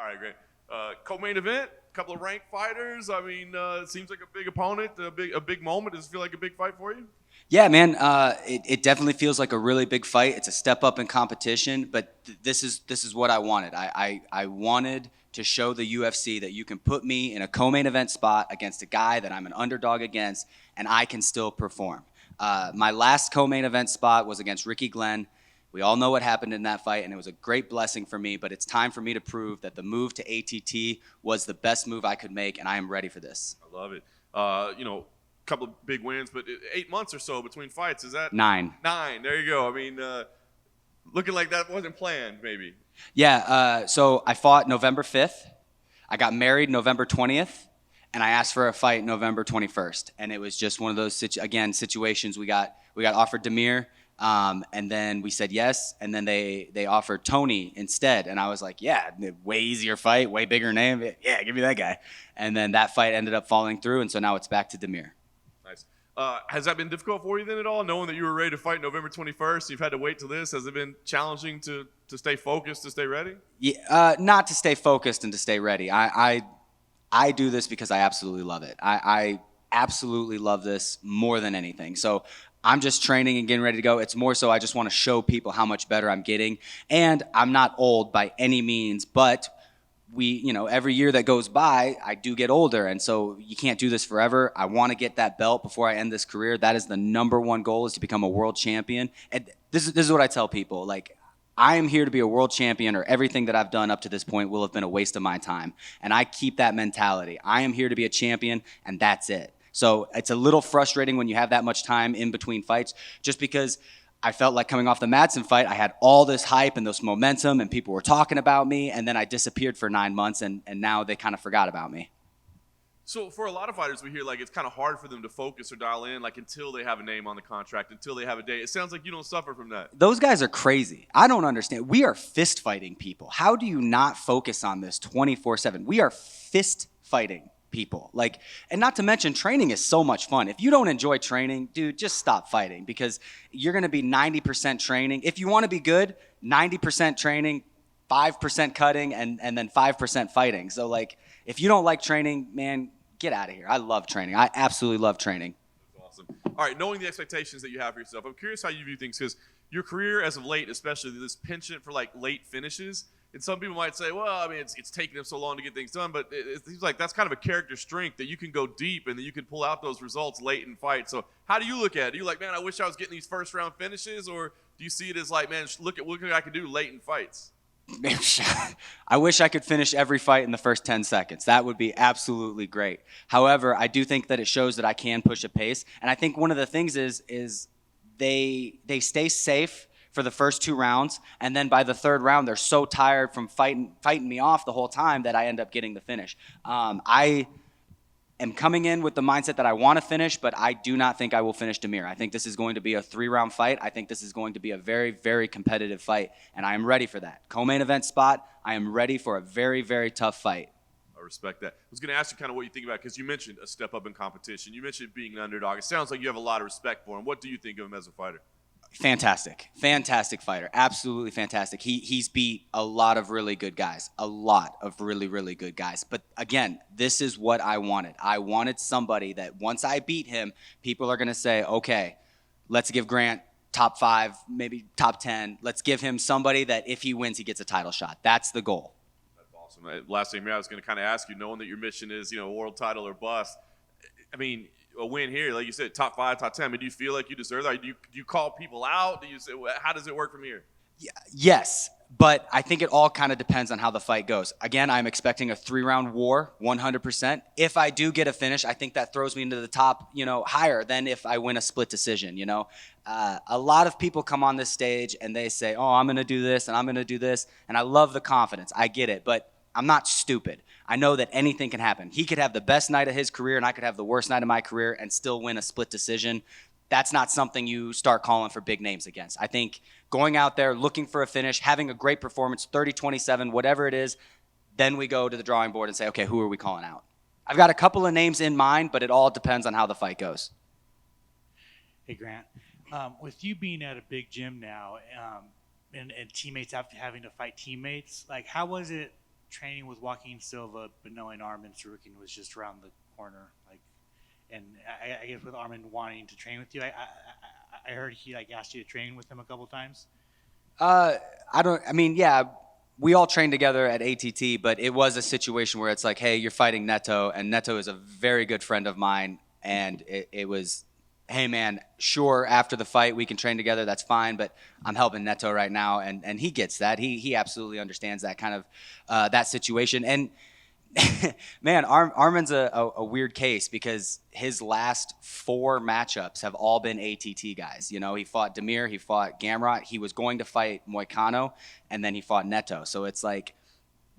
All right, great. Co-main event, couple of ranked fighters. I mean, it seems like a big opponent, a big moment. Does it feel like a big fight for you? Yeah, man, it definitely feels like a really big fight. It's a step up in competition, but this is what I wanted. I wanted to show the UFC that you can put me in a co-main event spot against a guy that I'm an underdog against, and I can still perform. My last co-main event spot was against Ricky Glenn. We all know what happened in that fight, and it was a great blessing for me, but it's time for me to prove that the move to ATT was the best move I could make, and I am ready for this. I love it. Couple of big wins, but 8 months or so between fights. Is that 9? 9. There you go. I mean, looking like that wasn't planned, maybe. Yeah, so I fought November 5th. I got married November 20th, and I asked for a fight November 21st. And it was just one of those, situations. We got offered Damir, and then we said yes, and then they offered Tony instead. And I was like, yeah, way easier fight, way bigger name. Yeah, give me that guy. And then that fight ended up falling through, and so now it's back to Damir. Nice. Has that been difficult for you then at all, knowing that you were ready to fight November 21st? You've had to wait till this. Has it been challenging to stay focused, to stay ready? Yeah, not to stay focused and to stay ready. I do this because I absolutely love it. I absolutely love this more than anything. So I'm just training and getting ready to go. It's more so I just want to show people how much better I'm getting. And I'm not old by any means, but every year that goes by, I do get older. And so you can't do this forever. I want to get that belt before I end this career. That is the number one goal, is to become a world champion. And this is what I tell people. Like, I am here to be a world champion, or everything that I've done up to this point will have been a waste of my time. And I keep that mentality. I am here to be a champion, and that's it. So it's a little frustrating when you have that much time in between fights, just because I felt like coming off the Madsen fight, I had all this hype and this momentum, and people were talking about me, and then I disappeared for 9 months, and now they kind of forgot about me. So for a lot of fighters, we hear like it's kind of hard for them to focus or dial in, like until they have a name on the contract, until they have a date. It sounds like you don't suffer from that. Those guys are crazy. I don't understand. We are fist fighting people. How do you not focus on this 24/7? We are fist fighting people. Like, and not to mention, training is so much fun. If you don't enjoy training, dude, just stop fighting, because you're going to be 90% training. If you want to be good, 90% training, 5% cutting, and then 5% fighting. So like, if you don't like training, man, get out of here. I love training. I absolutely love training. That's awesome. All right, knowing the expectations that you have for yourself, I'm curious how you view things, because your career as of late, especially this penchant for like late finishes, and some people might say, well, I mean, it's taking them so long to get things done, but it seems like that's kind of a character strength, that you can go deep and that you can pull out those results late in fights. So how do you look at it? Are you like, man, I wish I was getting these first round finishes, or do you see it as like, man, look at what I can do late in fights? I wish I could finish every fight in the first 10 seconds. That would be absolutely great. However, I do think that it shows that I can push a pace. And I think one of the things is they stay safe for the first 2 rounds, and then by the 3rd round, they're so tired from fighting me off the whole time that I end up getting the finish. I am coming in with the mindset that I want to finish, but I do not think I will finish Damir. I think this is going to be a 3-round fight. I think this is going to be a very, very competitive fight, and I am ready for that. Co-main event spot, I am ready for a very, very tough fight. I respect that. I was going to ask you kind of what you think about, because you mentioned a step up in competition. You mentioned being an underdog. It sounds like you have a lot of respect for him. What do you think of him as a fighter? Fantastic fighter, absolutely fantastic. He's beat a lot of really good guys, a lot of really, really good guys. But again, this is what I wanted. I wanted somebody that once I beat him, people are going to say, okay, let's give Grant top 5, maybe top 10. Let's give him somebody that if he wins, he gets a title shot. That's the goal. That's awesome. Last thing I was going to kind of ask you, knowing that your mission is, world title or bust, I mean, a win here, like you said, top 5, top 10. I mean, do you feel like you deserve that? Do you call people out? Do you say, how does it work from here? Yes, but I think it all kind of depends on how the fight goes. Again, I'm expecting a 3-round war, 100%. If I do get a finish, I think that throws me into the top, higher than if I win a split decision. A lot of people come on this stage and they say, oh, I'm going to do this and I'm going to do this. And I love the confidence. I get it, but I'm not stupid. I know that anything can happen. He could have the best night of his career, and I could have the worst night of my career and still win a split decision. That's not something you start calling for big names against. I think going out there, looking for a finish, having a great performance, 30-27, whatever it is, then we go to the drawing board and say, okay, who are we calling out? I've got a couple of names in mind, but it all depends on how the fight goes. Hey, Grant. With you being at a big gym now and teammates having to fight teammates, like how was it training with Joaquin Silva, but knowing Arman Sarukian was just around the corner, and I guess with Arman wanting to train with you, I heard he asked you to train with him a couple times. Yeah, we all trained together at ATT, but it was a situation where it's like, hey, you're fighting Neto, and Neto is a very good friend of mine, and it was, hey man, sure, after the fight we can train together, that's fine, but I'm helping Neto right now, and he gets that. He absolutely understands that kind of that situation. And man, Armin's a weird case because his last 4 matchups have all been ATT guys. You know, he fought Damir, he fought Gamrot, he was going to fight Moicano, and then he fought Neto. So it's like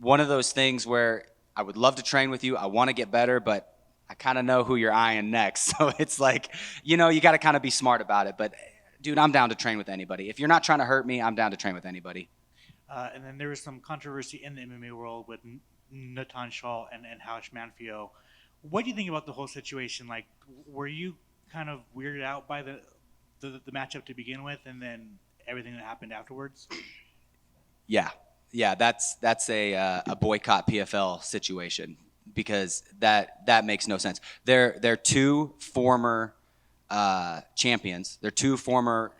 one of those things where I would love to train with you, I want to get better, but I kind of know who you're eyeing next. So it's like, you know, you got to kind of be smart about it. But dude, I'm down to train with anybody. If you're not trying to hurt me, I'm down to train with anybody. And then there was some controversy in the MMA world with Natan Shaw and Haush Manfio. What do you think about the whole situation? Like, were you kind of weirded out by the matchup to begin with, and then everything that happened afterwards? Yeah, that's a boycott PFL situation because that makes no sense. They're 2 former champions. They're 2 former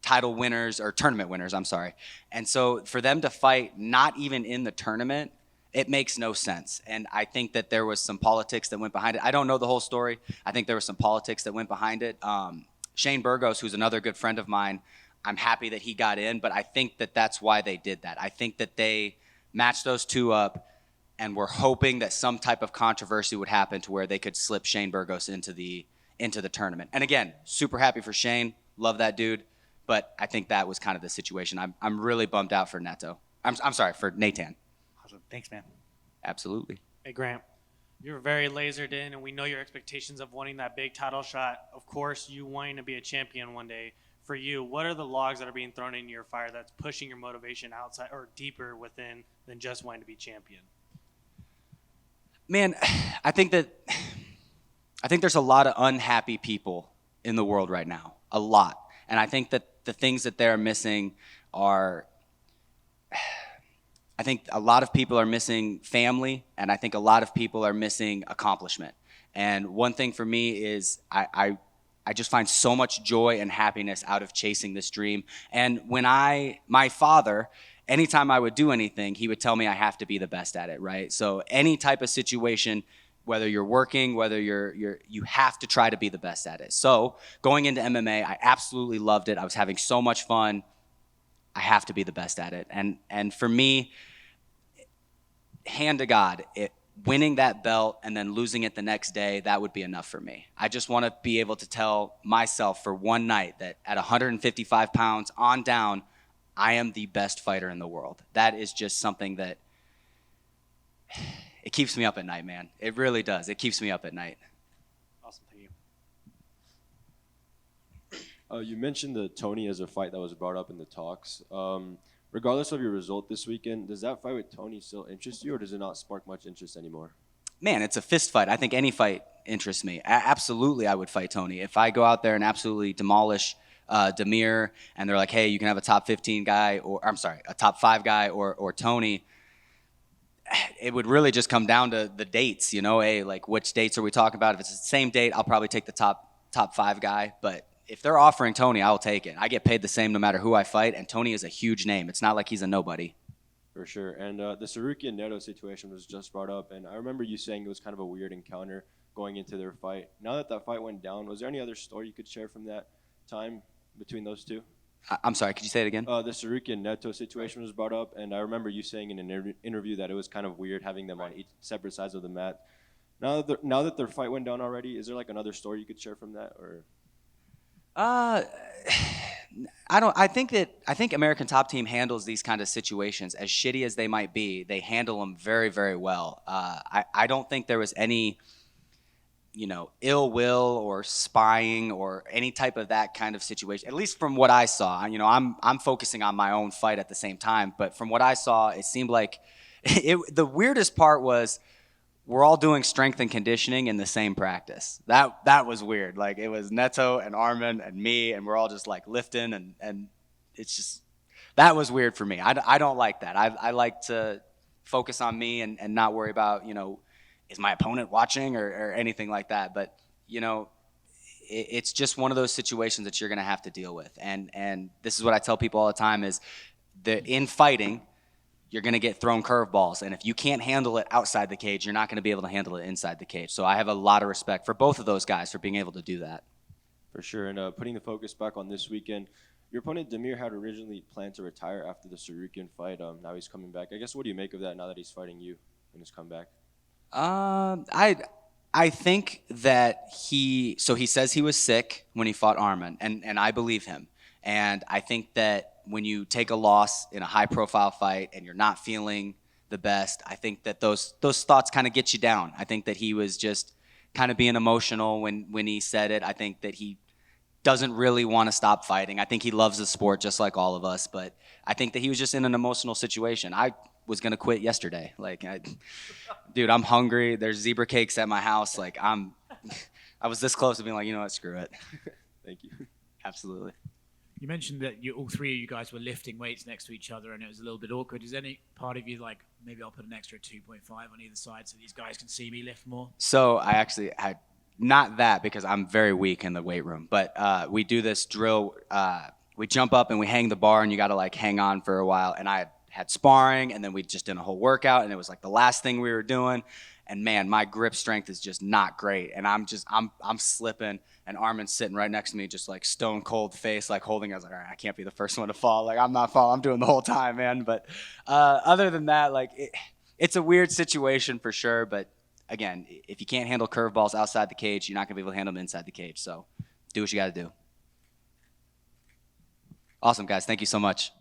title winners or tournament winners. I'm sorry, and so for them to fight not even in the tournament, it makes no sense. And I think that there was some politics that went behind it. I don't know the whole story. I think there was some politics that went behind it. Shane Burgos, who's another good friend of mine, I'm happy that he got in, but I think that that's why they did that. I think that they matched those 2 up and were hoping that some type of controversy would happen to where they could slip Shane Burgos into the tournament. And again, super happy for Shane. Love that dude. But I think that was kind of the situation. I'm really bummed out for Neto. I'm sorry, for Natan. Awesome. Thanks, man. Absolutely. Hey, Grant, you're very lasered in, and we know your expectations of wanting that big title shot. Of course, you wanting to be a champion one day. For you, what are the logs that are being thrown into your fire that's pushing your motivation outside or deeper within than just wanting to be champion? Man, I think there's a lot of unhappy people in the world right now. A lot. And I think that the things that they're missing are, I think a lot of people are missing family, and I think a lot of people are missing accomplishment. And one thing for me is I just find so much joy and happiness out of chasing this dream. And when my father, anytime I would do anything, he would tell me I have to be the best at it, right? So any type of situation, whether you're working, whether you have to try to be the best at it. So going into MMA, I absolutely loved it. I was having so much fun. I have to be the best at it. And for me, hand to God, winning that belt and then losing it the next day, that would be enough for me. I just want to be able to tell myself for one night that at 155 pounds on down, I am the best fighter in the world. That is just something that it keeps me up at night, man. It really does. It keeps me up at night. Awesome. Thank you. You mentioned the Tony as a fight that was brought up in the talks. Regardless of your result this weekend, does that fight with Tony still interest you, or does it not spark much interest anymore? Man, it's a fist fight. I think any fight interests me. Absolutely, I would fight Tony. If I go out there and absolutely demolish Damir, and they're like, hey, you can have a top 15 guy, or I'm sorry, a top 5 guy, or Tony, it would really just come down to the dates, hey, like which dates are we talking about? If it's the same date, I'll probably take the top 5 guy, but if they're offering Tony, I'll take it. I get paid the same no matter who I fight, and Tony is a huge name. It's not like he's a nobody. For sure. And the Sarukian Neto situation was just brought up, and I remember you saying it was kind of a weird encounter going into their fight. Now that fight went down, was there any other story you could share from that time between those two? I'm sorry, could you say it again? The Sarukian Neto situation was brought up, and I remember you saying in an interview that it was kind of weird having them on each separate sides of the mat. Now that their fight went down already, is there like another story you could share from that, or? I think American Top Team handles these kind of situations, as shitty as they might be. They handle them very, very well. I don't think there was any, ill will or spying or any type of that kind of situation. At least from what I saw. I'm focusing on my own fight at the same time, but from what I saw, it seemed like the weirdest part was we're all doing strength and conditioning in the same practice. That was weird. Like it was Neto and Armin and me, and we're all just like lifting, and it's just, that was weird for me. I don't like that. I like to focus on me and not worry about, is my opponent watching or anything like that. But, it's just one of those situations that you're going to have to deal with. And this is what I tell people all the time is in fighting, you're going to get thrown curveballs. And if you can't handle it outside the cage, you're not going to be able to handle it inside the cage. So I have a lot of respect for both of those guys for being able to do that. For sure. And putting the focus back on this weekend, your opponent Damir had originally planned to retire after the Sarukian fight. Now he's coming back. I guess, what do you make of that now that he's fighting you in his comeback? I think that he says he was sick when he fought Arman, and I believe him. And I think that when you take a loss in a high-profile fight and you're not feeling the best, I think that those thoughts kind of get you down. I think that he was just kind of being emotional when he said it. I think that he doesn't really want to stop fighting. I think he loves the sport just like all of us, but I think that he was just in an emotional situation. I was going to quit yesterday. Dude, I'm hungry. There's zebra cakes at my house. I was this close to being like, you know what, screw it. Thank you. Absolutely. You mentioned that all three of you guys were lifting weights next to each other and it was a little bit awkward. Is any part of you like, maybe I'll put an extra 2.5 on either side so these guys can see me lift more? So I actually had not that because I'm very weak in the weight room, but we do this drill. We jump up and we hang the bar and you got to hang on for a while. And I had sparring and then we just did a whole workout and it was the last thing we were doing. And man, my grip strength is just not great. And I'm slipping and Armin's sitting right next to me, just stone cold face, holding. I was like, all right, I can't be the first one to fall. I'm not falling. I'm doing the whole time, man. But other than that, it's a weird situation for sure. But again, if you can't handle curveballs outside the cage, you're not going to be able to handle them inside the cage. So do what you got to do. Awesome, guys. Thank you so much.